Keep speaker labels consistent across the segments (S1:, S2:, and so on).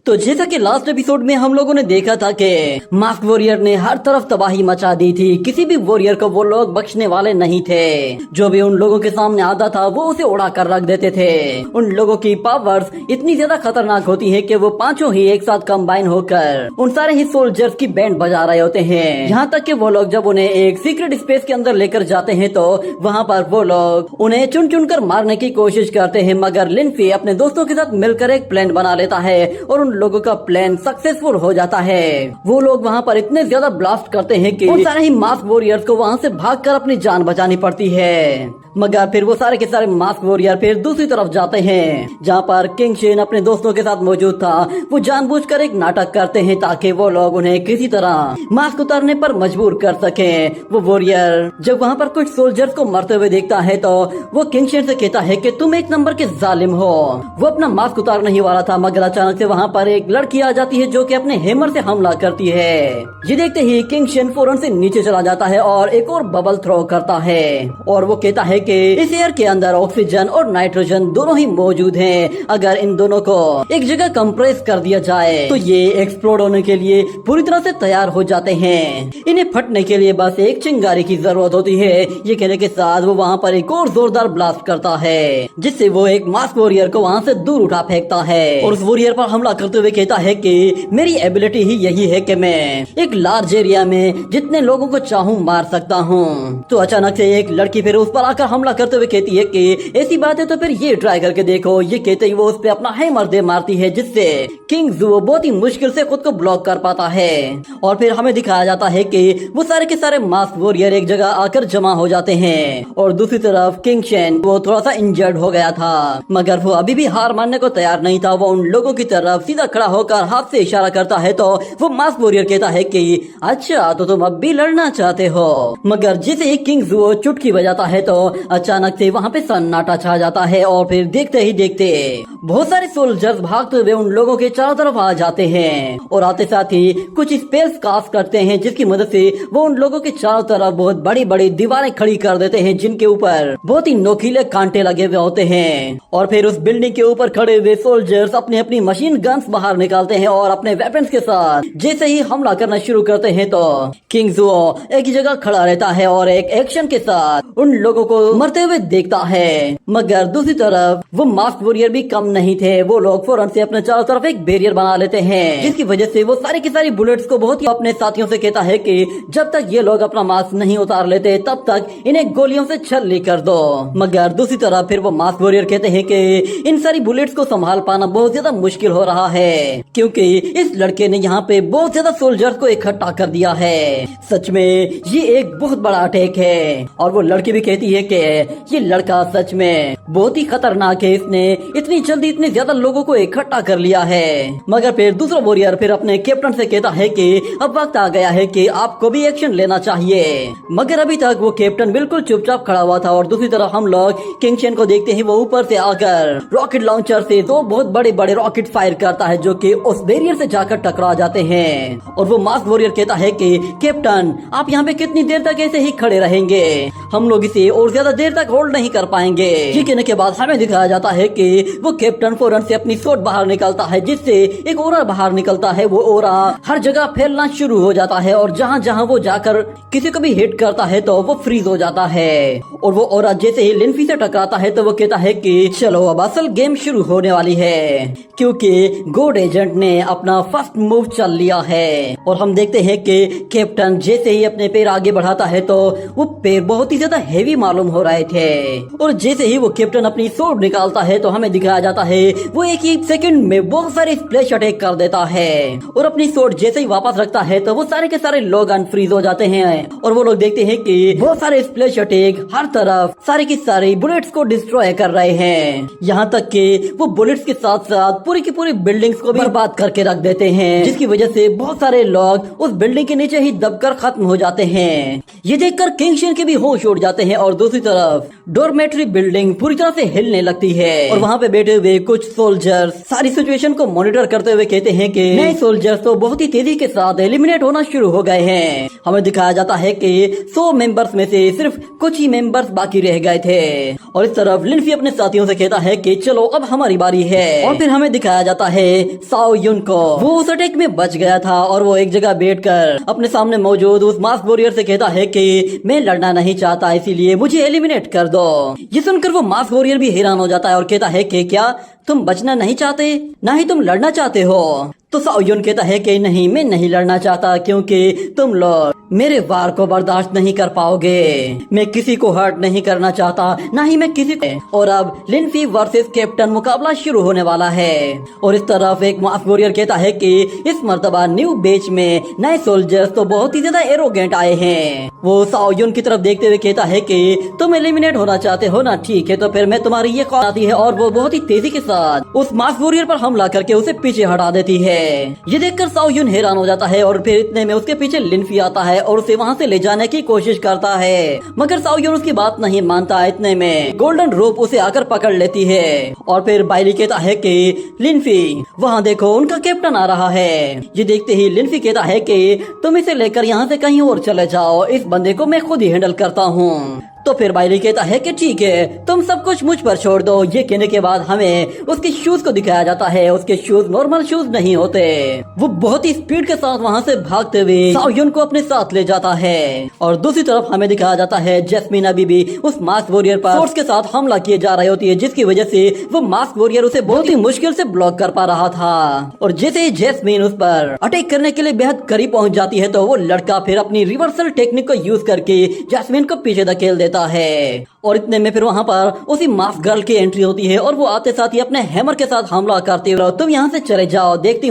S1: तो जैसा कि लास्ट एपिसोड में हम लोगों ने देखा था कि मास्क वॉरियर ने हर तरफ तबाही मचा दी थी। किसी भी वॉरियर को वो लोग बख्शने वाले नहीं थे। जो भी उन लोगों के सामने आता था वो उसे उड़ा कर रख देते थे। उन लोगों की पावर्स इतनी ज्यादा खतरनाक होती है कि वो पांचों ही एक साथ कंबाइन होकर उन सारे ही सोल्जर्स की बैंड बजा रहे होते हैं। यहाँ तक कि वो लोग जब उन्हें एक सीक्रेट स्पेस के अंदर लेकर जाते हैं तो वहाँ पर वो लोग उन्हें चुन चुन कर मारने की कोशिश करते हैं, मगर लिनफी अपने दोस्तों के साथ मिलकर एक प्लान बना लेता है और उन लोगों का प्लान सक्सेसफुल हो जाता है। वो लोग वहाँ पर इतने ज्यादा ब्लास्ट करते हैं कि उन सारे ही मास्क वॉरियर्स को वहाँ से भागकर अपनी जान बचानी पड़ती है। मगर फिर वो सारे के सारे मास्क वॉरियर फिर दूसरी तरफ जाते हैं जहाँ पर किंग शेन अपने दोस्तों के साथ मौजूद था। वो जानबूझकर एक नाटक करते हैं ताकि वो लोग उन्हें किसी तरह मास्क उतारने पर मजबूर कर सकें। वो वॉरियर जब वहाँ पर कुछ सोल्जर्स को मरते हुए देखता है तो वो किंग शेन से कहता है कि तुम एक नंबर के जालिम हो। वो अपना मास्क उतारने ही वाला था, मगर अचानक से वहाँ पर एक लड़की आ जाती है जो कि अपने हैमर से हमला करती है। ये देखते ही किंग शेन फौरन से नीचे चला जाता है और एक और बबल थ्रो करता है और वो कहता है कि इस एयर के अंदर ऑक्सीजन और नाइट्रोजन दोनों ही मौजूद हैं। अगर इन दोनों को एक जगह कंप्रेस कर दिया जाए तो ये एक्सप्लोड होने के लिए पूरी तरह से तैयार हो जाते हैं। इन्हें फटने के लिए बस एक चिंगारी की जरूरत होती है। ये कहने के साथ वो वहाँ पर एक और जोरदार ब्लास्ट करता है जिससे वो एक मास्क वॉरियर को वहाँ से दूर उठा फेंकता है और उस वॉरियर पर हमला करते हुए कहता है कि मेरी एबिलिटी ही यही है कि मैं एक लार्ज एरिया में जितने लोगों को चाहूँ मार सकता हूँ। तो अचानक से एक लड़की फिर उस पर आकर हमला करते हुए कहती है कि ऐसी बात है तो फिर ये ट्राई करके देखो। ये कहते ही वो उस पे अपना हैमर दे मारती है जिससे किंग ज़ुओ बहुत ही मुश्किल से खुद को ब्लॉक कर पाता है। और फिर हमें दिखाया जाता है कि वो सारे के सारे मास्क वॉरियर एक जगह आकर जमा हो जाते हैं और दूसरी तरफ किंग शेन वो थोड़ा सा इंजर्ड हो गया था, मगर वो अभी भी हार मानने को तैयार नहीं था। वो उन लोगों की तरफ सीधा खड़ा होकर हाथ से इशारा करता है तो वो मास्क वॉरियर कहता है कि अच्छा तो तुम अब भी लड़ना चाहते हो। मगर जैसे ही किंग ज़ुओ चुटकी बजाता है तो अचानक से वहाँ पे सन्नाटा छा जाता है और फिर देखते ही देखते बहुत सारे सोल्जर्स भागते हुए उन लोगों के चारों तरफ आ जाते हैं और आते साथ ही कुछ स्पेल्स कास्ट करते हैं जिसकी मदद से वो उन लोगों के चारों तरफ बहुत बड़ी बड़ी दीवारें खड़ी कर देते हैं जिनके ऊपर बहुत ही नोकीले कांटे लगे हुए होते हैं। और फिर उस बिल्डिंग के ऊपर खड़े हुए सोल्जर्स अपनी अपनी मशीन गन्स बाहर निकालते हैं और अपने वेपन्स के साथ जैसे ही हमला करना शुरू करते हैं तो किंग ज़ुओ एक ही जगह खड़ा रहता है और एक एक्शन के साथ उन लोगों को मरते हुए देखता है। मगर दूसरी तरफ वो मास्क वॉरियर भी कम नहीं थे। वो लोग फौरन से अपने चारों तरफ एक बैरियर बना लेते हैं जिसकी वजह से वो सारी की सारी बुलेट्स को बहुत ही अपने साथियों से कहता है कि जब तक ये लोग अपना मास्क नहीं उतार लेते तब तक इन्हें गोलियों से छल्ली कर दो। मगर दूसरी तरफ फिर वो मास्क वॉरियर कहते हैं कि इन सारी बुलेट्स को संभाल पाना बहुत ज्यादा मुश्किल हो रहा है क्योंकि इस लड़के ने यहाँ पे बहुत ज्यादा सोल्जर्स को इकट्ठा कर दिया है। सच में ये एक बहुत बड़ा अटैक है। और वो लड़की भी कहती है कि ये लड़का सच में बहुत ही खतरनाक है, इसने इतनी जल्दी इतने ज्यादा लोगों को इकट्ठा कर लिया है। मगर फिर दूसरा वॉरियर फिर अपने कैप्टन से कहता है कि अब वक्त आ गया है कि आपको भी एक्शन लेना चाहिए। मगर अभी तक वो कैप्टन बिल्कुल चुपचाप खड़ा हुआ था। और दूसरी तरफ हम लोग किंग शेन को देखते हैं, वो ऊपर से आकर रॉकेट लॉन्चर से दो बहुत बड़े बड़े रॉकेट फायर करता है जो कि उस बैरियर से जाकर टकरा जाते हैं। और वो मास्क वॉरियर कहता है कि कैप्टन आप यहाँ पे कितनी देर तक ऐसे ही खड़े रहेंगे, हम लोग इसे और ज्यादा देर तक होल्ड नहीं कर पाएंगे। ये कहने के बाद हमें दिखाया जाता है कि वो कैप्टन फौरन से अपनी सोट बाहर निकालता है जिससे एक ओरा बाहर निकलता है। वो ओरा हर जगह फैलना शुरू हो जाता है और जहाँ जहाँ वो जाकर किसी को भी हिट करता है तो वो फ्रीज हो जाता है। और वो ओरा जैसे ही लिनफी से टकराता है तो वो कहता है कि चलो अब असल गेम शुरू होने वाली है क्योंकि गोड एजेंट ने अपना फर्स्ट मूव चल लिया है। और हम देखते हैं कि कैप्टन जैसे ही अपने पैर आगे बढ़ाता है तो वो पैर बहुत ही ज्यादा हेवी मालूम हो रहे थे। और जैसे ही वो कैप्टन अपनी सोर्ड निकालता है तो हमें दिखाया जाता है वो एक ही सेकंड में बहुत सारे स्प्लैश अटैक कर देता है। और अपनी सोर्ड जैसे ही वापस रखता है तो वो सारे के सारे लोग अनफ्रीज हो जाते हैं। और वो लोग देखते हैं कि बहुत सारे स्प्लैश अटैक हर तरफ सारे की सारी बुलेट्स को डिस्ट्रॉय कर रहे हैं। यहाँ तक कि वो बुलेट्स के साथ साथ पूरी की पूरी बिल्डिंग्स को भी बर्बाद करके रख देते हैं जिसकी वजह से बहुत सारे लोग उस बिल्डिंग के नीचे ही दबकर खत्म हो जाते हैं। ये देखकर किंग शेन के भी होश उड़ जाते हैं। और दूसरी तरफ डॉर्मेट्री बिल्डिंग पूरी तरह से हिलने लगती है और वहाँ पे बैठे हुए कुछ सोल्जर्स सारी सिचुएशन को मॉनिटर करते हुए कहते हैं कि नए सोल्जर्स तो बहुत ही तेजी के साथ एलिमिनेट होना शुरू हो गए हैं। हमें दिखाया जाता है कि 100 मेंबर्स में से सिर्फ कुछ ही मेंबर्स बाकी रह गए थे। और इस तरफ लिनफी अपने साथियों से कहता है कि चलो अब हमारी बारी है। और फिर हमें दिखाया जाता है साओ युन को। वो उस अटैक में बच गया था और वो एक जगह बैठकर अपने सामने मौजूद उस मास्क वॉरियर से कहता है कि मैं लड़ना नहीं चाहता, इसीलिए मुझे एलिमिनेट कर दो। ये सुनकर वो मास्क वॉरियर भी हैरान हो जाता है और कहता है कि क्या तुम बचना नहीं चाहते, ना ही तुम लड़ना चाहते हो? तो साओ युन कहता है कि नहीं, मैं नहीं लड़ना चाहता क्योंकि तुम लोग मेरे वार को बर्दाश्त नहीं कर पाओगे। मैं किसी को हर्ट नहीं करना चाहता, ना ही मैं किसी को। और अब लिन-फी वर्सेस कैप्टन मुकाबला शुरू होने वाला है। और इस तरफ एक मास्क वॉरियर कहता है कि इस मर्तबा न्यू बैच में नए सोल्जर्स तो बहुत ही ज्यादा एरोगेंट आए हैं। वो साओ युन की तरफ देखते हुए कहता है कि तुम एलिमिनेट होना चाहते हो ना, ठीक है, तो फिर मैं तुम्हारी ये कॉल आती है। और वो बहुत ही तेजी के साथ उस मास्क वॉरियर पर हमला करके उसे पीछे हटा देती है। ये देखकर साओ युन हैरान हो जाता है और फिर इतने में उसके पीछे लिन-फी आता है और उसे वहाँ से ले जाने की कोशिश करता है, मगर साओ युन उसकी बात नहीं मानता। इतने में गोल्डन रोप उसे आकर पकड़ लेती है और फिर बाइली कहता है कि लिन-फी वहाँ देखो, उनका कैप्टन आ रहा है। ये देखते ही लिन-फी कहता है कि तुम इसे लेकर यहाँ से कहीं और चले जाओ, इस बंदे को मैं खुद ही हैंडल करता हूँ। तो फिर बाइली कहता है कि ठीक है, तुम सब कुछ मुझ पर छोड़ दो। ये कहने के बाद हमें उसके शूज को दिखाया जाता है। उसके शूज नॉर्मल शूज नहीं होते। वो बहुत ही स्पीड के साथ वहाँ से भागते हुए साओ युन को अपने साथ ले जाता है। और दूसरी तरफ हमें दिखाया जाता है जैस्मिन अभी भी उस मास्क वॉरियर पर फोर्स के साथ हमला किए जा रही होती है, जिसकी वजह से वो मास्क वॉरियर उसे बहुत ही मुश्किल से ब्लॉक कर पा रहा था। और जैसे ही जैस्मिन उस पर अटैक करने के लिए बेहद करीब पहुँच जाती है तो वो लड़का फिर अपनी रिवर्सल टेक्निक को यूज करके जैस्मिन को पीछे धकेल देता है। और इतने में फिर वहाँ पर उसी मास्क गर्ल की एंट्री होती है और वो आते साथ ही अपने हैमर के साथ हमला करती है। तुम यहाँ से चले जाओ, देखती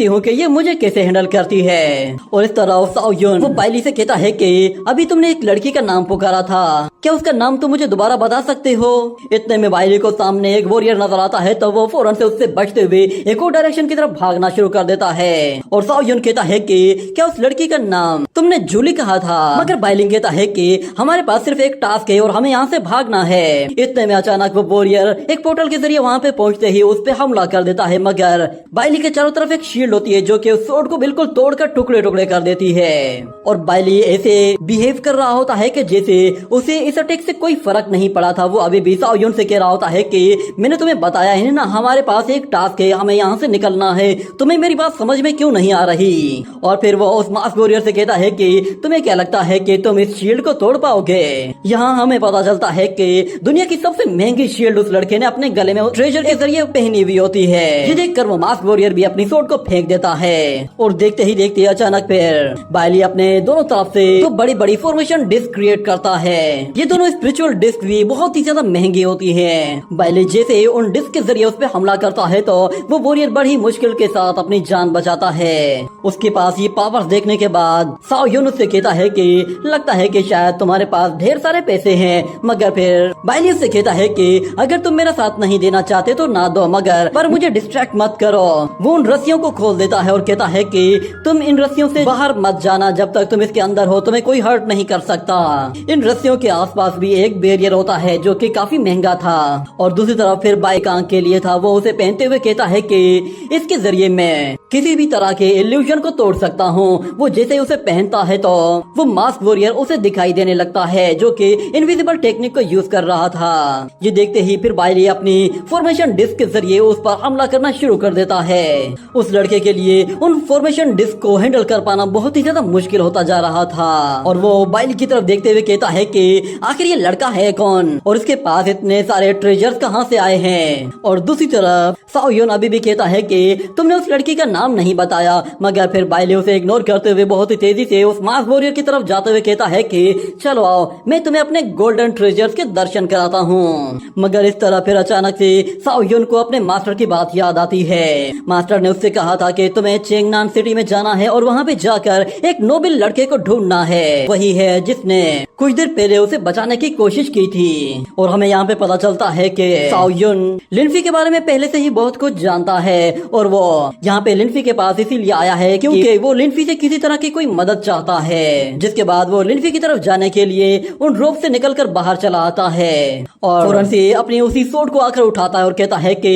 S1: हूँ कि ये मुझे कैसे हैंडल करती है। और इस तरह साओ युन वो बाइली से कहता है कि अभी तुमने एक लड़की का नाम पुकारा था, क्या उसका नाम तुम मुझे दोबारा बता सकते हो? इतने में बाइली को सामने एक वॉरियर नजर आता है तो वो फौरन से उससे बचते हुए एक और डायरेक्शन की तरफ भागना शुरू कर देता है। और साओ युन कहता है कि क्या उस लड़की का नाम तुमने जूली कहा था? मगर बाइलिंग कहता है कि हमारे पास सिर्फ एक टास्क है और हमें यहाँ से भागना है। इतने में अचानक वो वॉरियर एक पोर्टल के जरिए वहाँ पे पहुँचते ही उस पे हमला कर देता है, मगर बाइली के चारों तरफ एक शील्ड होती है जो कि उस स्वॉर्ड को बिल्कुल तोड़कर टुकड़े टुकड़े कर देती है। और बाइली ऐसे बिहेव कर रहा होता है कि जैसे उसे इस अटैक से कोई फर्क नहीं पड़ा था। वो अभी भी साओ युन से कह रहा होता है कि मैंने तुम्हें बताया है ना, हमारे पास एक टास्क है, हमें यहाँ से निकलना है, तुम्हें मेरी बात समझ में क्यों नहीं आ रही? और फिर वो उस मास्क वॉरियर से कहता है कि तुम्हें क्या लगता है कि तुम इस शील्ड को तोड़ पाओगे? यहाँ हमें पता चलता है कि दुनिया की सबसे महंगी शील्ड उस लड़के ने अपने गले में ट्रेजर के जरिए पहनी हुई होती है। ये देखकर वो मास्क वॉरियर भी अपनी स्वॉर्ड को फेंक देता है। और देखते ही देखते अचानक फिर बाइली अपने दोनों तरफ से तो बड़ी बड़ी फॉर्मेशन डिस्क क्रिएट करता है। ये दोनों स्पिरिचुअल डिस्क भी बहुत ही ज्यादा महंगी होती है। बाइली जैसे ही उन डिस्क के जरिए उस पर हमला करता है तो वो वॉरियर बड़ी मुश्किल के साथ अपनी जान बचाता है। उसके पास ये पावर्स देखने के बाद साओ युन उससे कहता है कि लगता है कि शायद तुम्हारे पास ढेर सारे पैसे हैं, मगर फिर बाइली उससे कहता है कि अगर तुम मेरा साथ नहीं देना चाहते तो ना दो, मगर पर मुझे डिस्ट्रैक्ट मत करो। वो उन रस्सियों को खोल देता है और कहता है कि तुम इन रस्सियों से बाहर मत जाना, जब तक तुम इसके अंदर हो तुम्हें कोई हर्ट नहीं कर सकता। इन रस्सियों के आसपास भी एक बैरियर होता है जो कि काफी महंगा था। और दूसरी तरफ फिर बाइक आंख के लिए था। वो उसे पहनते हुए कहता है कि इसके जरिए मैं किसी भी तरह के इल्यूजन को तोड़ सकता हूँ। वो जैसे उसे पहनता है तो वो मास्क वॉरियर उसे दिखाई देने लगता है जो कि इनविजिबल टेक्निक को यूज कर रहा था। ये देखते ही फिर बाइली अपनी फॉर्मेशन डिस्क के जरिए उस पर हमला करना शुरू कर देता है। उस लड़के के लिए उन फॉर्मेशन डिस्क को हैंडल कर पाना बहुत ही ज्यादा मुश्किल होता जा रहा था। और वो बाइली की तरफ देखते हुए कहता है कि आखिर ये लड़का है कौन और इसके पास इतने सारे ट्रेजर्स कहाँ से आए हैं? और दूसरी तरफ साओ युन अभी भी कहता है कि तुमने उस लड़की का नाम नहीं बताया, मगर फिर बाइली उसे इग्नोर करते हुए बहुत ही तेजी से उस मास्क वॉरियर की तरफ जाते हुए कहता है कि चलो आओ, मैं तुम्हें अपने गोल्डन ट्रेजर्स के दर्शन कराता हूँ। मगर इस तरह फिर अचानक से साओ युन को अपने मास्टर की बात याद आती है। मास्टर ने उससे कहा था कि तुम्हें चेंगनान सिटी में जाना है और वहाँ पे जाकर एक नोबल लड़के को ढूंढना है। वही है जिसने कुछ देर पहले उसे बचाने की कोशिश की थी। और हमें यहाँ पे पता चलता है कि साओ युन लिन-फी के बारे में पहले से ही बहुत कुछ जानता है और वो यहाँ पे लिन-फी के पास इसीलिए आया है क्योंकि वो लिन-फी से किसी तरह की कोई मदद चाहता है। जिसके बाद वो लिन-फी की तरफ जाने के लिए उन रोप से निकलकर बाहर चला आता है और फौरन से अपनी उसी सोट को आकर उठाता है और कहता है कि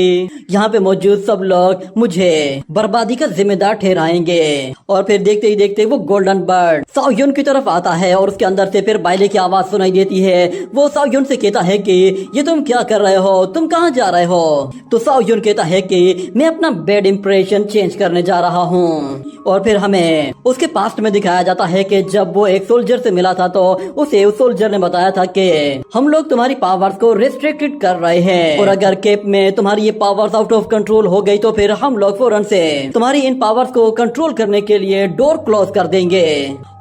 S1: यहाँ पे मौजूद सब लोग मुझे बर्बादी का जिम्मेदार ठहराएंगे। और फिर देखते ही देखते वो गोल्डन बर्ड साओ युन की तरफ आता है और उसके अंदर से फिर बाइले की आवाज सुनाई देती है। वो साओ यून से कहता है कि ये तुम क्या कर रहे हो, तुम कहाँ जा रहे हो? तो साओ यून कहता है कि मैं अपना बैड इंप्रेशन चेंज करने जा रहा हूँ। और फिर हमें उसके पास्ट में दिखाया जाता है कि जब वो एक सोल्जर से मिला था तो उसे उस सोल्जर ने बताया था कि हम लोग तुम्हारी पावर्स को रिस्ट्रिक्टेड कर रहे हैं और अगर केप में तुम्हारी ये पावर्स आउट ऑफ कंट्रोल हो गई तो फिर हम लोग फौरन से तुम्हारी इन पावर्स को कंट्रोल करने के लिए डोर क्लोज कर देंगे।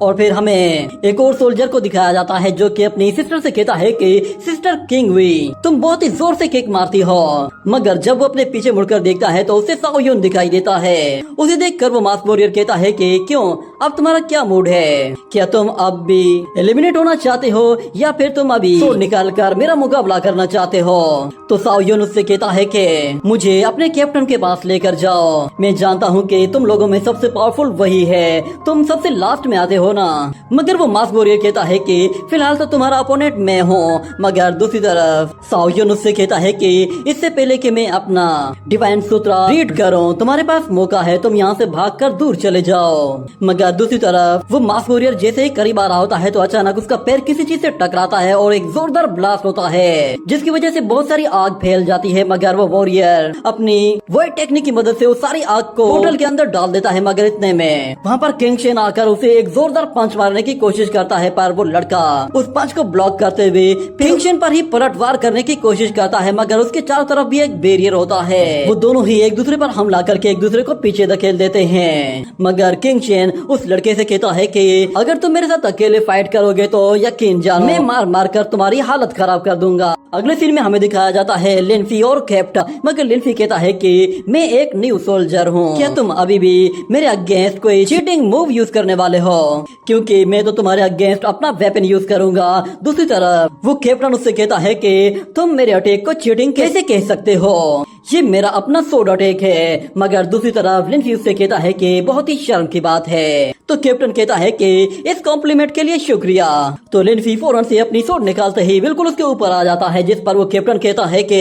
S1: और फिर हमें एक और सोल्जर को दिखाया जाता है जो कि अपनी सिस्टर से कहता है कि सिस्टर किंग वी, तुम बहुत ही जोर से किक मारती हो। मगर जब वो अपने पीछे मुड़कर देखता है तो उसे साओ यून दिखाई देता है। उसे देखकर वो मास्क वॉरियर कहता है कि क्यों, अब तुम्हारा क्या मूड है? क्या तुम अब भी एलिमिनेट होना चाहते हो या फिर तुम अभी स्वॉर्ड निकाल कर मेरा मुकाबला करना चाहते हो? तो साओ यून उससे कहता है कि मुझे अपने कैप्टन के पास लेकर जाओ। मैं जानता हूँ कि तुम लोगों में सबसे पावरफुल वही है, तुम सबसे लास्ट में आते हो ना। मगर वो मास्क वॉरियर कहता है कि फिलहाल तो तुम्हारा अपोनेंट मैं हूँ। मगर दूसरी तरफ साओ यून उससे कहता है कि इससे पहले कि मैं अपना डिवाइन सूत्र रीड करूं, तुम्हारे पास मौका है, तुम यहाँ से भागकर दूर चले जाओ। मगर दूसरी तरफ वो मास्क वॉरियर जैसे ही करीब आ रहा होता है तो अचानक उसका पैर किसी चीज से टकराता है और एक जोरदार ब्लास्ट होता है जिसकी वजह से बहुत सारी आग फैल जाती है। मगर वो वॉरियर अपनी वही टेक्निक की मदद से उस सारी आग को पोर्टल के अंदर डाल देता है। मगर इतने में वहाँ पर किंग शेन आकर उसे एक जोरदार पंच मारने की कोशिश करता है, पर वो लड़का उस पंच को ब्लॉक करते हुए किंग शेन पर ही पलटवार करने की कोशिश करता है। मगर उसके चारों तरफ भी एक बैरियर होता है। वो दोनों ही एक दूसरे पर हमला करके एक दूसरे को पीछे धकेल देते हैं। मगर किंग शेन उस लड़के से कहता है कि अगर तुम मेरे साथ अकेले फाइट करोगे तो यकीन जानो मैं मार मार कर तुम्हारी हालत खराब कर दूंगा। अगले सीन में हमें दिखाया जाता है लिनफी और कैप्ट। मगर लिनफी कहता है कि मैं एक न्यू सोल्जर हूँ, क्या तुम अभी भी मेरे अगेंस्ट कोई चीटिंग मूव यूज करने वाले हो? क्योंकि मैं तो तुम्हारे अगेंस्ट अपना वेपन यूज करूंगा। दूसरी तरफ वो कैप्टन उससे कहता है कि तुम मेरे अटैक को चीटिंग कैसे कह सकते हो, ये मेरा अपना सोड अटैक है। मगर दूसरी तरफ लिनफी उससे कहता है कि बहुत ही शर्म की बात है। तो कैप्टन कहता है कि इस कॉम्प्लीमेंट के लिए शुक्रिया। तो लिनफी फौरन से अपनी सोड निकालते ही बिल्कुल उसके ऊपर आ जाता है, जिस पर वो कैप्टन कहता है कि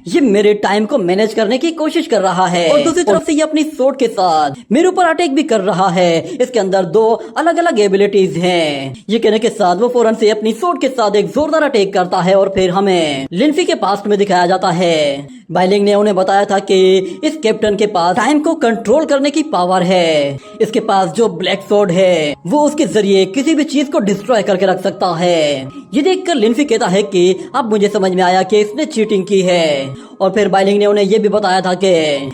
S1: ये मेरे टाइम को मैनेज करने की कोशिश कर रहा है और दूसरी तरफ से ये अपनी सोड के साथ मेरे ऊपर अटैक भी कर रहा है। इसके अंदर दो अलग अलग एबिलिटीज हैं। ये कहने के साथ वो फौरन से अपनी सोड के साथ एक जोरदार अटैक करता है और फिर हमें लिनफी के पास्ट में दिखाया जाता है। बाइलिंग ने उन्हें बताया था कि इस कैप्टन के पास टाइम को कंट्रोल करने की पावर है। इसके पास जो ब्लैक सोड है वो उसके जरिए किसी भी चीज को डिस्ट्रॉय करके रख सकता है। ये देखकर लिनफी कहता है कि अब मुझे समझ में आया कि इसने चीटिंग की है। और फिर बाइलिंग ने उन्हें ये भी बताया था कि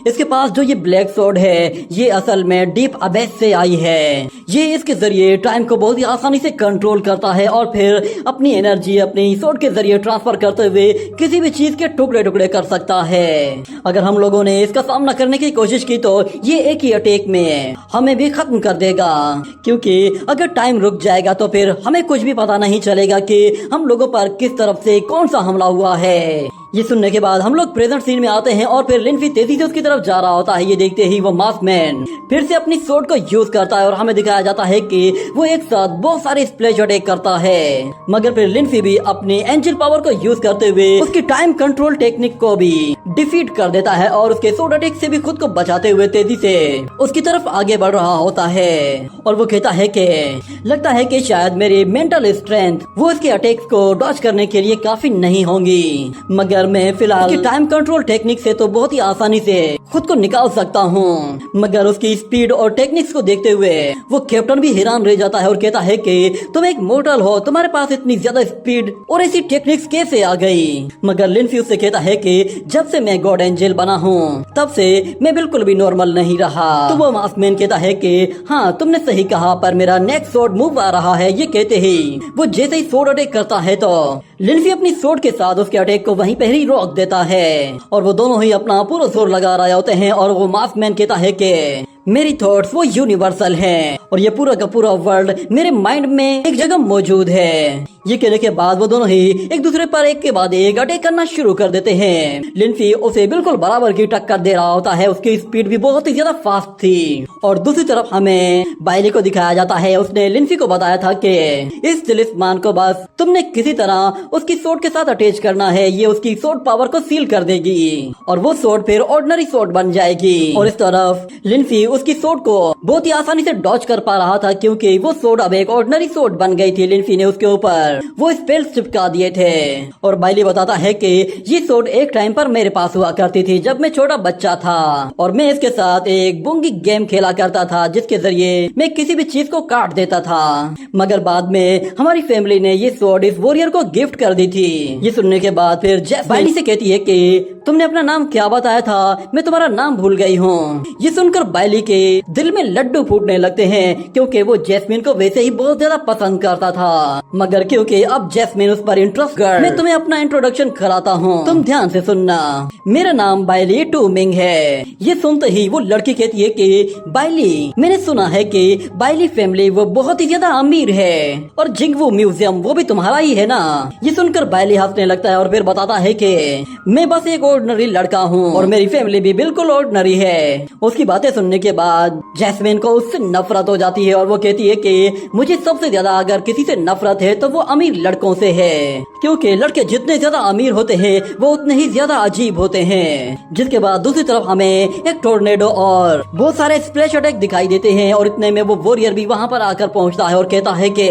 S1: इसके पास जो ये ब्लैक सोड है ये असल में डीप अबेस से आई है। ये इसके जरिए टाइम को बहुत ही आसानी से कंट्रोल करता है और फिर अपनी एनर्जी अपनी सोड के जरिए ट्रांसफर करते हुए किसी भी चीज के टुकड़े टुकड़े कर सकता है। अगर हम लोगों ने इसका सामना करने की कोशिश की तो ये एक ही अटैक में हमें भी खत्म कर देगा, क्योंकि अगर टाइम रुक जाएगा तो फिर हमें कुछ भी पता नहीं चलेगा कि हम लोगों पर किस तरफ से कौन सा हमला हुआ है। ये सुनने के बाद हम लोग प्रेजेंट सीन में आते हैं और फिर लिनफी तेजी से उसकी तरफ जा रहा होता है। ये देखते ही वो मास्क मैन फिर से अपनी सोड को यूज करता है और हमें दिखाया जाता है कि वो एक साथ बहुत सारे स्प्लैश अटैक करता है। मगर फिर लिनफी भी अपनी एंजल पावर को यूज करते हुए उसकी टाइम कंट्रोल टेक्निक को भी डिफीट कर देता है और उसके सोड अटैक से भी खुद को बचाते हुए तेजी से उसकी तरफ आगे बढ़ रहा होता है। और वो कहता है कि लगता है कि शायद मेरी मेंटल स्ट्रेंथ वो इसके अटैक्स को डॉज करने के लिए काफी नहीं होंगी, मगर मैं फिलहाल टाइम कंट्रोल टेक्निक से तो बहुत ही आसानी से खुद को निकाल सकता हूँ। मगर उसकी स्पीड और टेक्निक्स को देखते हुए वो कैप्टन भी हैरान रह जाता है और कहता है कि तुम एक मोर्टल हो, तुम्हारे पास इतनी ज्यादा स्पीड और ऐसी टेक्निक्स कैसे आ गई? मगर लिनफी उससे कहता है कि जब से मैं गॉड एंजल बना हूँ तब से मैं बिल्कुल भी नॉर्मल नहीं रहा। तो वो मास्कमैन कहता है कि हाँ तुमने सही कहा, पर मेरा नेक्स्ट सोड मूव आ रहा है। ये कहते ही वो जैसे ही सोड अटैक करता है तो लिनफी अपनी सोड के साथ उसके अटैक को वहीं पर ही रोक देता है और वो दोनों ही अपना पूरा जोर लगा रहे होते हैं। और वो मास्कमैन कहता है कि मेरी थॉट्स वो यूनिवर्सल हैं और ये पूरा का पूरा वर्ल्ड मेरे माइंड में एक जगह मौजूद है। ये कहने के बाद वो दोनों ही एक दूसरे पर एक के बाद एक अटैक करना शुरू कर देते हैं। लिनफी उसे बिल्कुल बराबर की टक्कर दे रहा होता है, उसकी स्पीड भी बहुत ही ज्यादा फास्ट थी। और दूसरी तरफ हमें बाइली को दिखाया जाता है। उसने लिनफी को बताया था कि इस तिलिस्मान को बस तुमने किसी तरह उसकी सोड के साथ अटैच करना है, ये उसकी सोड पावर को सील कर देगी और वो सोड फिर ऑर्डिनरी सोड बन जाएगी। और इस तरफ लिनफी उसकी सोड को बहुत ही आसानी से डॉज कर पा रहा था, क्योंकि वो सोड अब एक ऑर्डिनरी सोड बन गई थी। लिनफी ने उसके ऊपर पर वो स्पेल्स चिपका दिए थे। और बाइली बताता है कि ये सोड एक टाइम पर मेरे पास हुआ करती थी जब मैं छोटा बच्चा था, और मैं इसके साथ एक बुंगी गेम खेला करता था जिसके जरिए मैं किसी भी चीज को काट देता था। मगर बाद में हमारी फैमिली ने ये सोड इस वॉरियर को गिफ्ट कर दी थी। ये सुनने के बाद फिर जैस्मिन बाइली से कहती है कि तुमने अपना नाम क्या बताया था, मैं तुम्हारा नाम भूल गई हूँ। ये सुनकर बाइली के दिल में लड्डू फूटने लगते हैं क्योंकि वो जैस्मिन को वैसे ही बहुत ज्यादा पसंद करता था, मगर क्योंकि अब जैस्मिन उस पर इंटरेस्ट कर, मैं तुम्हें अपना इंट्रोडक्शन कराता हूँ, तुम ध्यान से सुनना। मेरा नाम बाइली टूमिंग है। ये सुनते ही वो लड़की कहती है कि बाइली, मैंने सुना है कि बाइली फैमिली वो बहुत ही ज्यादा अमीर है और जिंगवू म्यूजियम वो भी तुम्हारा ही है ना। ये सुनकर बाइली हंसने लगता है और फिर बताता है कि मैं बस एक ऑर्डिनरी लड़का हूँ और मेरी फैमिली भी बिल्कुल ऑर्डिनरी है। उसकी बातें सुनने के बाद जैस्मिन को उससे नफरत हो जाती है और वो कहती है कि मुझे सबसे ज्यादा अगर किसी से नफरत है तो वो अमीर लड़कों से है, क्योंकि लड़के जितने ज्यादा अमीर होते हैं वो उतने ही ज्यादा अजीब होते हैं। जिसके बाद दूसरी तरफ हमें एक टोर्नेडो और बहुत सारे स्प्लैश अटैक दिखाई देते हैं और इतने में वो वॉरियर भी वहाँ पर आकर पहुँचता है और कहता है कि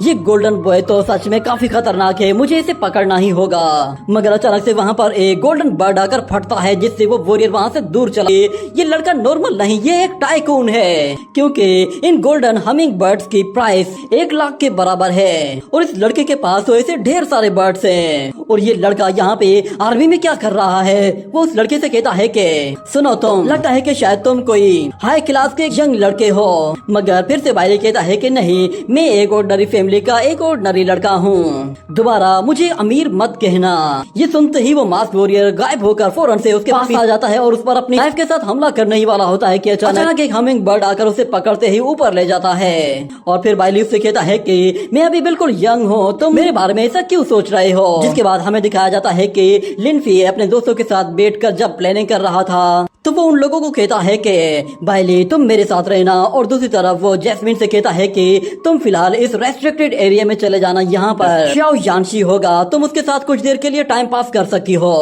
S1: ये गोल्डन बॉय तो सच में काफी खतरनाक है, मुझे इसे पकड़ना ही होगा। मगर अचानक से वहाँ पर एक गोल्डन बर्ड आकर फटता है जिससे वो वॉरियर वहाँ से दूर चला। ये लड़का नॉर्मल नहीं, ये एक टाइकून है, क्योंकि इन गोल्डन हमिंग बर्ड्स की प्राइस 1 लाख के बराबर है और इस लड़के के पास तो ऐसे ढेर सारे बर्ड्स हैं। और ये लड़का यहाँ पे आर्मी में क्या कर रहा है, वो उस लड़के से कहता है कि सुनो, तुम लगता है कि शायद तुम कोई हाई क्लास के यंग लड़के हो। मगर फिर से बाइली कहता है कि नहीं, मैं एक ऑर्डिनरी फैमिली का एक ऑर्डिनरी लड़का हूँ, दोबारा मुझे अमीर मत कहना। ये सुनते ही वो मास्क वॉरियर गायब होकर फौरन से उसके पास आ जाता है और उस पर अपनी नाइफ के साथ हमला करने ही वाला होता है कि अचानक एक हमिंग बर्ड आकर उसे पकड़ते ही ऊपर ले जाता है। और फिर बाइली उससे कहता है कि मैं अभी बिल्कुल यंग हूँ, तुम मेरे बारे में ऐसा क्यों सोच रहे हो। जिसके बाद हमें दिखाया जाता है कि लिनफी अपने दोस्तों के साथ बैठकर जब प्लानिंग कर रहा था तो वो उन लोगों को कहता है कि बाइली तुम मेरे साथ रहना, और दूसरी तरफ वो जैस्मिन से कहता है कि तुम फिलहाल इस रेस्ट्रिक्टेड एरिया में चले जाना, यहाँ पर शाओ यानशी होगा, तुम उसके साथ कुछ देर के लिए टाइम पास कर सकती हो।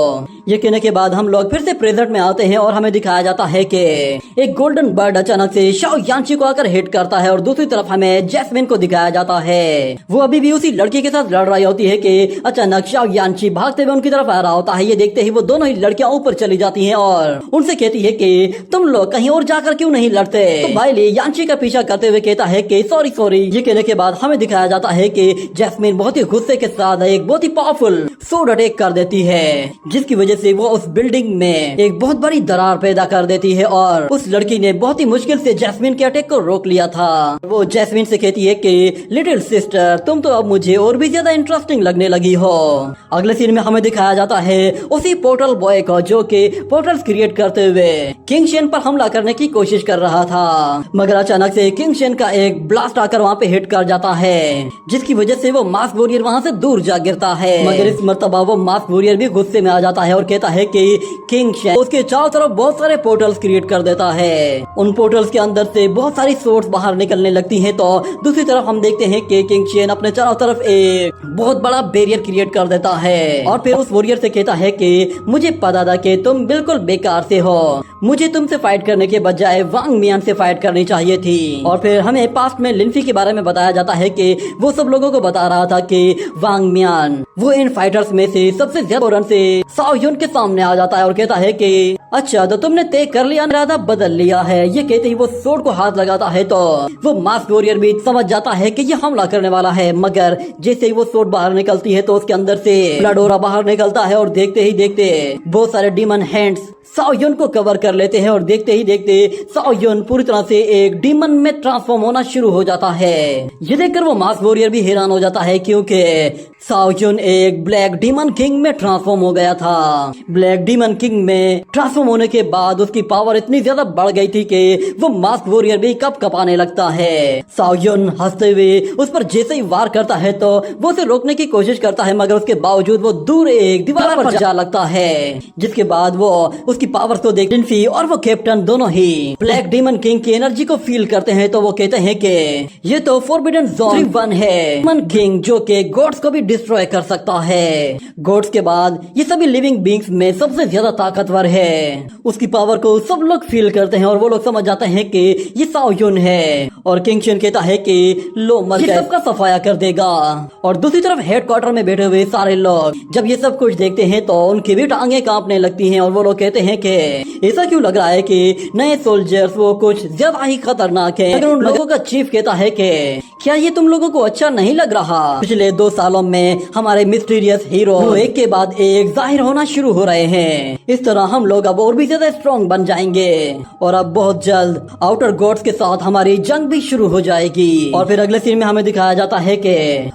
S1: ये कहने के बाद हम लोग फिर से प्रेजेंट में आते हैं और हमें दिखाया जाता है कि एक गोल्डन बर्ड अचानक से शाओ यानशी को आकर हिट करता है और दूसरी तरफ हमें जैस्मिन को दिखाया जाता है। वो अभी भी उसी लड़की के साथ लड़ रही होती है कि अचानक शाओ यानशी भागते हुए उनकी तरफ आ रहा होता है। ये देखते ही वो दोनों ही लड़कियां ऊपर चली जाती हैं और उनसे कहती है कि तुम लोग कहीं और जाकर क्यों नहीं लड़ते। तो बाइली यानशी का पीछा करते हुए कहता है कि सॉरी। ये कहने के बाद हमें दिखाया जाता है कि जैस्मिन बहुत ही गुस्से के साथ एक बहुत ही पावरफुल सोड अटैक कर देती है, जिसकी वजह से वो उस बिल्डिंग में एक बहुत बड़ी दरार पैदा कर देती है और उस लड़की ने बहुत ही मुश्किल से जैस्मिन के अटैक को रोक लिया था। वो जैस्मिन से कहती है कि लिटिल सिस्टर, तुम तो अब मुझे और भी ज्यादा इंटरेस्टिंग लगने लगी हो। अगले सीन में हमें दिखाया जाता है उसी पोर्टल बॉय को जो कि पोर्टल्स क्रिएट करते हुए किंग शेन पर हमला करने की कोशिश कर रहा था, मगर अचानक से किंग शेन का एक ब्लास्ट आकर वहाँ पे हिट कर जाता है, जिसकी वजह से वो मास्क वॉरियर वहाँ से दूर जा गिरता है। मगर इस मर्तबा वो मास्क वॉरियर भी गुस्से में आ जाता है और कहता है कि किंग शेन उसके चारों तरफ बहुत सारे पोर्टल्स क्रिएट कर देता है। उन पोर्टल्स के अंदर से बहुत सारी सोर्स बाहर निकलने लगती हैं। तो दूसरी तरफ हम देखते हैं कि किंग शेन अपने चारों तरफ एक बहुत बड़ा बैरियर क्रिएट कर देता है और फिर उस वॉरियर से कहता है कि मुझे पता था कि तुम बिल्कुल बेकार से हो, मुझे तुमसे फाइट करने के बजाय वांग मियान से फाइट करनी चाहिए थी। और फिर हमें पास्ट में लिनफी के बारे में बताया जाता है कि वो सब लोगों को बता रहा था कि वांग मियान वो इन फाइटर्स में से सबसे ज्यादा रन से साओ युन के सामने आ जाता है और कहता है कि अच्छा तो तुमने तय कर लिया, इरादा बदल लिया है। ये कहते ही वो सोड को हाथ लगाता है तो वो मास्क वॉरियर भी समझ जाता है कि ये हमला करने वाला है, मगर जैसे ही वो सोड बाहर निकलती है तो उसके अंदर से ब्लडोरा बाहर निकलता है और देखते ही देखते बहुत सारे डीमन हैंड्स साओ युन को कवर कर लेते हैं और देखते ही देखते साओ युन पूरी तरह से एक डीमन में ट्रांसफॉर्म होना शुरू हो जाता है। ये देखकर वो मास्क वॉरियर भी हैरान हो जाता है क्योंकि साओ युन एक ब्लैक डीमन किंग में ट्रांसफॉर्म हो गया था। ब्लैक डीमन किंग में ट्रांसफॉर्म होने के बाद उसकी पावर इतनी ज्यादा बढ़ गई थी कि वो मास्क वॉरियर भी कप कपाने लगता है। साओ युन हंसते हुए उस पर जैसे ही वार करता है तो वो उसे रोकने की कोशिश करता है, मगर उसके बावजूद वो दूर एक दीवार पर जा लगता है, जिसके बाद वो उसकी पावर को देख लिनफी और वो कैप्टन दोनों ही ब्लैक डीमन किंग की एनर्जी को फील करते हैं। तो वो कहते हैं कि ये तो फॉरबिडन जोन 1 है, डीमन किंग जो कि गॉड्स को भी डिस्ट्रॉय कर सकता है। गॉड्स के बाद ये सभी लिविंग बींग्स में सबसे ज्यादा ताकतवर है। उसकी पावर को सब लोग फील करते हैं और वो लोग समझ जाते हैं कि ये साओ युन है और किंग शेन कहता है कि लो मर गए, सबका सफाया कर देगा। और दूसरी तरफ हेडक्वार्टर में बैठे हुए सारे लोग जब ये सब कुछ देखते हैं तो उनकी भी टांगे कांपने लगती हैं और वो लोग कहते हैं कि ऐसा क्यों लग रहा है कि नए सोल्जर्स वो कुछ ज्यादा ही खतरनाक है। अगर उन लोगों का चीफ कहता है कि क्या ये तुम लोगों को अच्छा नहीं लग रहा? पिछले 2 सालों में हमारे मिस्टीरियस हीरो एक के बाद एक जाहिर होना शुरू हो रहे हैं। इस तरह हम लोग अब और भी ज्यादा स्ट्रॉन्ग बन जाएंगे और अब बहुत जल्द आउटर गॉड्स के साथ हमारी जंग भी शुरू हो जाएगी। और फिर अगले सीन में हमें दिखाया जाता है कि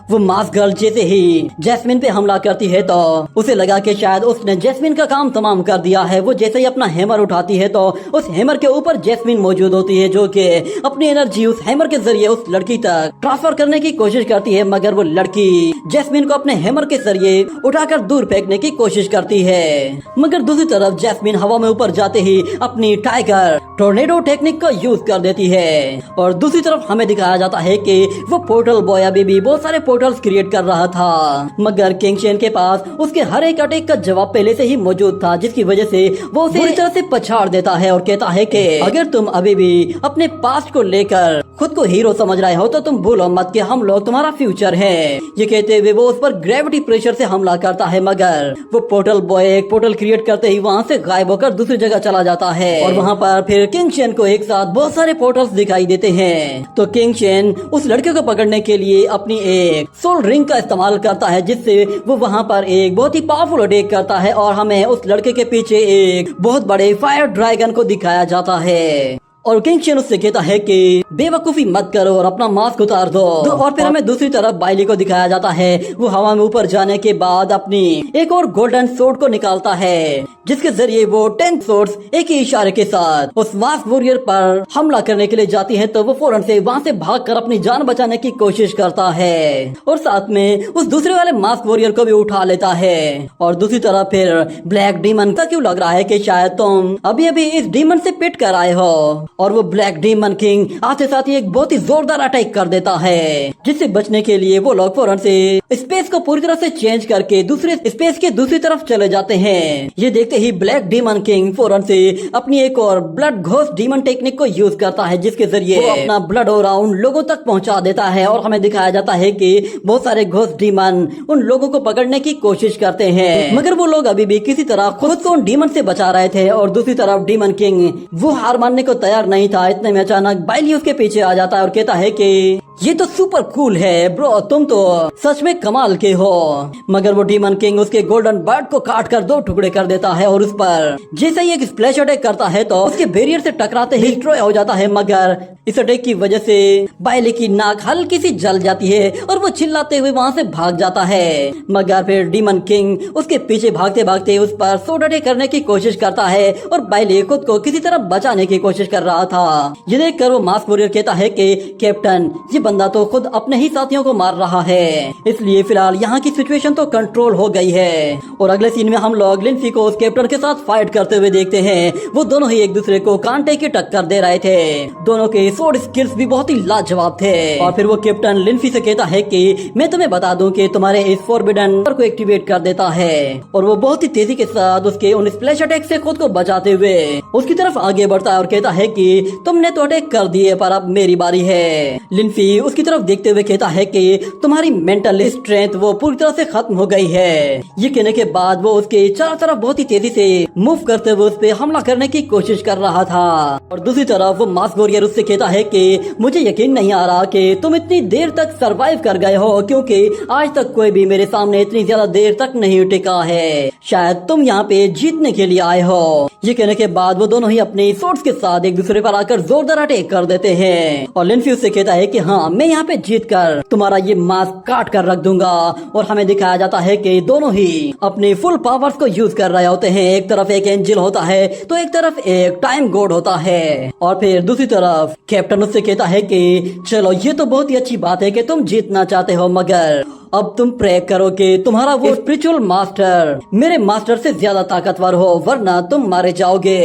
S1: वो मास्क गर्ल जैसे ही जैस्मिन पे हमला करती है तो उसे लगा कि शायद उसने जैस्मिन का काम तमाम कर दिया है। वो जैसे ही अपना हैमर उठाती है तो उस हैमर के ऊपर जैस्मिन मौजूद होती है, जो कि अपनी एनर्जी उस हैमर के जरिए उस लड़की तक ट्रांसफर करने की कोशिश करती है, मगर वो लड़की जैस्मिन को अपने हैमर के जरिए उठाकर दूर फेंकने की कोशिश करती है। मगर दूसरी तरफ जैस्मिन हवा में ऊपर जाते ही अपनी टाइगर टोर्नेडो टेक्निक का यूज कर देती है। और दूसरी तरफ हमें दिखाया जाता है कि वो पोर्टल बॉय अभी भी बहुत सारे पोर्टल्स क्रिएट कर रहा था, मगर किंग शेन के पास उसके हर एक अटैक का जवाब पहले से ही मौजूद था, जिसकी वजह से वो उसे पूरी तरह से पछाड़ देता है और कहता है कि अगर तुम अभी भी अपने पास्ट को लेकर खुद को हीरो समझ रहे हो तो तुम भूलो मत कि हम लोग तुम्हारा फ्यूचर है। ये कहते हुए वो उस पर ग्रेविटी प्रेशर से हमला करता है, मगर वो पोर्टल बॉय एक पोर्टल क्रिएट करते ही वहाँ से गायब होकर दूसरी जगह चला जाता है। और वहाँ पर फिर किंग शेन को एक साथ बहुत सारे पोर्टल्स दिखाई देते हैं। तो किंग शेन उस लड़के को पकड़ने के लिए अपनी एक सोल रिंग का इस्तेमाल करता है, जिससे वो वहाँ पर एक बहुत ही पावरफुल अटैक करता है और हमें उस लड़के के पीछे एक बहुत बड़े फायर ड्रैगन को दिखाया जाता है। और किंग शेन उससे कहता है कि बेवकूफी मत करो और अपना मास्क उतार दो। और फिर हमें दूसरी तरफ बाइली को दिखाया जाता है। वो हवा में ऊपर जाने के बाद अपनी एक और गोल्डन सोर्ड को निकालता है, जिसके जरिए वो 10 सोर्ड्स एक ही इशारे के साथ उस मास्क वॉरियर पर हमला करने के लिए जाती है। तो वो फौरन से वहाँ से भागकर अपनी जान बचाने की कोशिश करता है और साथ में उस दूसरे वाले मास्क वॉरियर को भी उठा लेता है। और दूसरी तरफ फिर ब्लैक डीमन का क्यों लग रहा है कि शायद तुम अभी अभी इस डीमन से पिट कर आए हो। और वो ब्लैक डीमन किंग आते साथ ही एक बहुत ही जोरदार अटैक कर देता है, जिससे बचने के लिए वो लोग फौरन से स्पेस को पूरी तरह से चेंज करके दूसरे स्पेस के दूसरी तरफ चले जाते हैं। ये देखते ही ब्लैक डीमन किंग फौरन से अपनी एक और ब्लड घोस्ट डीमन टेक्निक को यूज करता है, जिसके जरिए वो अपना ब्लड और राउंड लोगों तक पहुंचा देता है। और हमें दिखाया जाता है कि बहुत सारे घोस्ट डीमन उन लोगों को पकड़ने की कोशिश करते हैं, मगर वो लोग अभी भी किसी तरह खुद को उन डीमन से बचा रहे थे। और दूसरी तरफ डीमन किंग वो हार मानने को तैयार नहीं था। इतने में अचानक बाइली उसके पीछे आ जाता है और कहता है कि ये तो सुपर कूल है ब्रो, तुम तो सच में कमाल के हो। मगर वो डीमन किंग उसके गोल्डन बर्ड को काट कर 2 टुकड़े कर देता है और उस पर जैसे ही एक स्प्लैश अटैक करता है तो उसके बैरियर से टकराते ही डिस्ट्रॉय हो जाता है। मगर इस अटैक की वजह से बाइली की नाक हल्की सी जल जाती है और वो चिल्लाते हुए वहाँ से भाग जाता है। मगर फिर डीमन किंग उसके पीछे भागते भागते उस पर स्वॉर्ड अटैक करने की कोशिश करता है और बाइली खुद को किसी तरह बचाने की कोशिश कर रहा था। ये देखकर वो मास्क वॉरियर कहता है कि कैप्टन, ये बंदा तो खुद अपने ही साथियों को मार रहा है, इसलिए फिलहाल यहाँ की सिचुएशन तो कंट्रोल हो गई है। और अगले सीन में हम लोग लिंफी को उस कैप्टन के साथ फाइट करते हुए देखते हैं। वो दोनों ही एक दूसरे को कांटे की टक्कर दे रहे थे। दोनों के स्वॉर्ड स्किल्स भी बहुत ही लाजवाब थे। और फिर वो कैप्टन लिंफी से कहता है कि मैं तुम्हें बता दूं कि तुम्हारे इस फॉरबिडन को एक्टिवेट कर देता है। और वो बहुत ही तेजी के साथ उसके उन स्प्लैश अटैक से खुद को बचाते हुए उसकी तरफ आगे बढ़ता है और कहता है कि तुमने तो अटैक कर दिए पर अब मेरी बारी है। लिंफी उसकी तरफ देखते हुए कहता है कि तुम्हारी मेंटल स्ट्रेंथ वो पूरी तरह से खत्म हो गई है। ये कहने के बाद वो उसके चारों तरफ बहुत ही तेजी से मूव करते हुए उस पे हमला करने की कोशिश कर रहा था। और दूसरी तरफ वो मास्क वॉरियर उससे कहता है कि मुझे यकीन नहीं आ रहा कि तुम इतनी देर तक सरवाइव कर गए हो, क्योंकि आज तक कोई भी मेरे सामने इतनी ज्यादा देर तक नहीं टिका है। शायद तुम यहाँ पे जीतने के लिए आए हो। ये कहने के बाद वो दोनों ही अपने स्वॉर्ड्स के साथ एक दूसरे पर आकर जोरदार अटैक कर देते हैं। और लिंफी उससे कहता है कि हाँ, मैं यहाँ पे जीत कर तुम्हारा ये मास्क काट कर रख दूंगा। और हमें दिखाया जाता है कि दोनों ही अपने फुल पावर्स को यूज कर रहे होते हैं। एक तरफ एक एंजल होता है तो एक तरफ एक टाइम गॉड होता है। और फिर दूसरी तरफ कैप्टन उससे कहता है कि चलो ये तो बहुत ही अच्छी बात है कि तुम जीतना चाहते हो, मगर अब तुम प्रे करो कि तुम्हारा वो स्पिरिचुअल मास्टर मेरे मास्टर से ज्यादा ताकतवर हो, वरना तुम मारे जाओगे।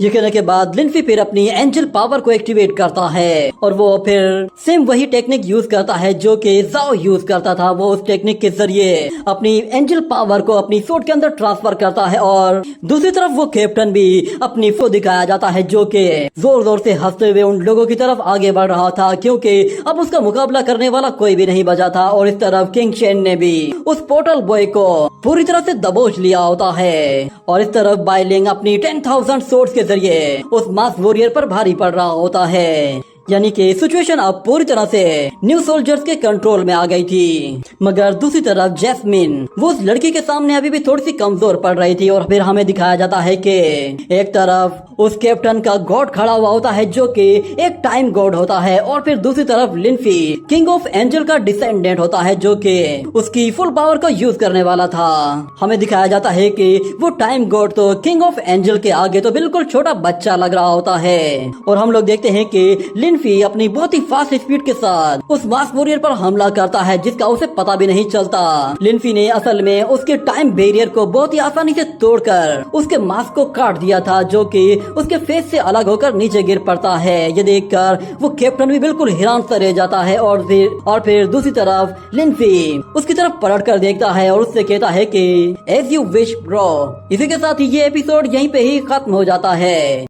S1: ये कहने के बाद लिनफी फिर अपनी एंजल पावर को एक्टिवेट करता है और वो फिर सेम वही टेक्निक यूज करता है जो कि जाओ यूज करता था। वो उस टेक्निक के जरिए अपनी एंजल पावर को अपनी सूट के अंदर ट्रांसफर करता है और दूसरी तरफ वो कैप्टन भी अपनी फो दिखाया जाता है जो कि जोर जोर से हंसते हुए उन लोगों की तरफ आगे बढ़ रहा था, क्योंकि अब उसका मुकाबला करने वाला कोई भी नहीं बचा था। और इस तरफ किंग शेन ने भी उस पोर्टल बॉय को पूरी तरह से दबोच लिया होता है और इस तरफ बाइलिंग अपनी 10,000 सोर्ड्स के जरिए उस मास्क वॉरियर पर भारी पड़ रहा होता है। यानी कि सिचुएशन अब पूरी तरह से न्यू सोल्जर्स के कंट्रोल में आ गई थी। मगर दूसरी तरफ जैस्मिन वो उस लड़की के सामने अभी भी थोड़ी सी कमजोर पड़ रही थी और फिर हमें दिखाया जाता है कि एक तरफ उस कैप्टन का गॉड खड़ा हुआ होता है जो कि एक टाइम गॉड होता है और फिर दूसरी तरफ लिनफी किंग ऑफ एंजल का डिसेंडेंट होता है जो कि उसकी फुल पावर को यूज करने वाला था। हमें दिखाया जाता है कि वो टाइम गॉड तो किंग ऑफ एंजल के आगे तो बिल्कुल छोटा बच्चा लग रहा होता है और हम लोग देखते हैं कि लिनफी अपनी बहुत ही फास्ट स्पीड के साथ उस मास्क वॉरियर पर हमला करता है जिसका उसे पता भी नहीं चलता। लिनफी ने असल में उसके टाइम बैरियर को बहुत ही आसानी से तोड़कर उसके मास्क को काट दिया था जो कि उसके फेस से अलग होकर नीचे गिर पड़ता है। ये देखकर वो कैप्टन भी बिल्कुल हैरान सा रह जाता है और फिर दूसरी तरफ लिनफी उसकी तरफ पलट कर देखता है और उससे कहता है कि एज यू विश ब्रो। इसी के साथ ये एपिसोड यहीं पे ही खत्म हो जाता है।